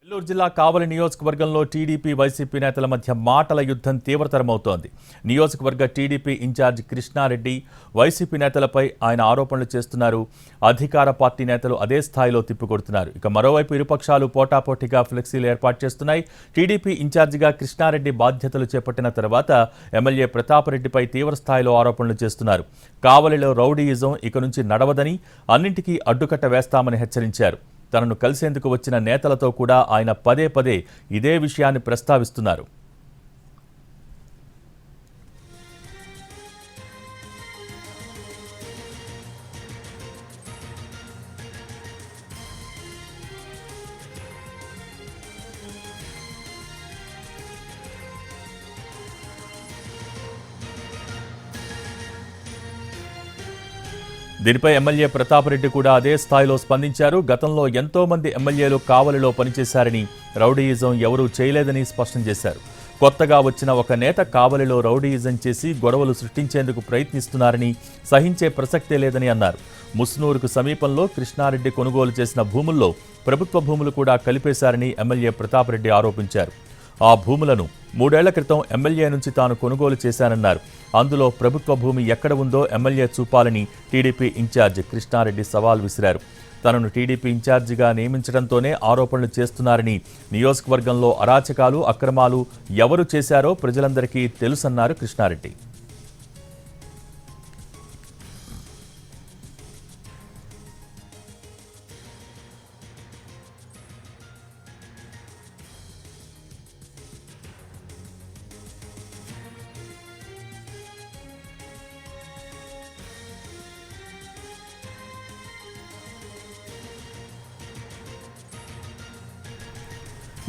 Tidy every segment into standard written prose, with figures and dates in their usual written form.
నెల్లూరు జిల్లా కావలి నియోజకవర్గంలో TDP YCP నేతల మధ్య మాటల యుద్ధం తీవ్రతరమవుతోంది. నియోజకవర్గ టీడీపీ ఇన్ఛార్జ్ కృష్ణారెడ్డి వైసీపీ నేతలపై ఆయన ఆరోపణలు చేస్తున్నారు. అధికార పార్టీ నేతలు అదే స్థాయిలో తిప్పికొడుతున్నారు. ఇక మరోవైపు ఇరుపక్షాలు పోటాపోటీగా ఫ్లెక్సీలు ఏర్పాటు చేస్తున్నాయి. టీడీపీ ఇన్ఛార్జిగా కృష్ణారెడ్డి బాధ్యతలు చేపట్టిన తర్వాత ఎమ్మెల్యే ప్రతాపరెడ్డిపై తీవ్రస్థాయిలో ఆరోపణలు చేస్తున్నారు. కావలిలో రౌడీయిజం ఇక నుంచి నడవదని, అన్నింటికీ అడ్డుకట్ట వేస్తామని హెచ్చరించారు. తనను కలిసేందుకు వచ్చిన నేతలతో కూడా ఆయన పదే పదే ఇదే విషయాన్ని ప్రస్తావిస్తున్నారు. దీనిపై ఎమ్మెల్యే ప్రతాపరెడ్డి కూడా అదే స్థాయిలో స్పందించారు. గతంలో ఎంతో మంది ఎమ్మెల్యేలు కావలిలో పనిచేశారని, రౌడీయిజం ఎవరూ చేయలేదని స్పష్టం చేశారు. కొత్తగా వచ్చిన ఒక నేత కావలిలో రౌడీయిజం చేసి గొడవలు సృష్టించేందుకు ప్రయత్నిస్తున్నారని, సహించే ప్రసక్తే లేదని అన్నారు. ముస్నూరుకు సమీపంలో కృష్ణారెడ్డి కొనుగోలు చేసిన భూముల్లో ప్రభుత్వ భూములు కూడా కలిపేశారని ఎమ్మెల్యే ప్రతాపరెడ్డి ఆరోపించారు. ఆ భూములను 3 ఏళ్ల క్రితం ఎమ్మెల్యే నుంచి తాను కొనుగోలు చేశానన్నారు. అందులో ప్రభుత్వ భూమి ఎక్కడ ఉందో ఎమ్మెల్యే చూపాలని టీడీపీ ఇన్ఛార్జ్ కృష్ణారెడ్డి సవాల్ విసిరారు. తనను టీడీపీ ఇన్ఛార్జిగా నియమించడంతోనే ఆరోపణలు చేస్తున్నారని, నియోజకవర్గంలో అరాచకాలు, అక్రమాలు ఎవరు చేశారో ప్రజలందరికీ తెలుసన్నారు కృష్ణారెడ్డి.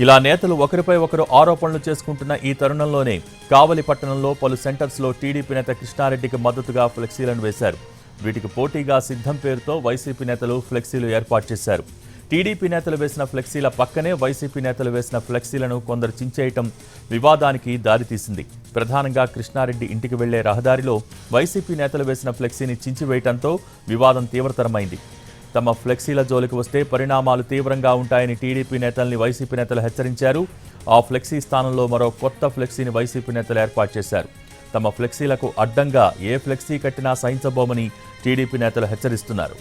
ఇలా నేతలు ఒకరిపై ఒకరు ఆరోపణలు చేసుకుంటున్న ఈ తరుణంలోనే కావలి పట్టణంలో పలు సెంటర్స్లో టీడీపీ నేత కృష్ణారెడ్డికి మద్దతుగా ఫ్లెక్సీలను వేశారు. వీటికి పోటీగా సిద్ధం పేరుతో వైసీపీ నేతలు ఫ్లెక్సీలు ఏర్పాటు చేశారు. టీడీపీ నేతలు వేసిన ఫ్లెక్సీల పక్కనే వైసీపీ నేతలు వేసిన ఫ్లెక్సీలను కొందరు చించేయటం వివాదానికి దారితీసింది. ప్రధానంగా కృష్ణారెడ్డి ఇంటికి వెళ్లే రహదారిలో వైసీపీ నేతలు వేసిన ఫ్లెక్సీని చించివేయటంతో వివాదం తీవ్రతరమైంది. తమ ఫ్లెక్సీల జోలికి వస్తే పరిణామాలు తీవ్రంగా ఉంటాయని టీడీపీ నేతల్ని వైసీపీ నేతలు హెచ్చరించారు. ఆ ఫ్లెక్సీ స్థానంలో మరో కొత్త ఫ్లెక్సీని వైసీపీ నేతలు ఏర్పాటు చేశారు. తమ ఫ్లెక్సీలకు అడ్డంగా ఏ ఫ్లెక్సీ కట్టినా సహించబోమని టీడీపీ నేతలు హెచ్చరిస్తున్నారు.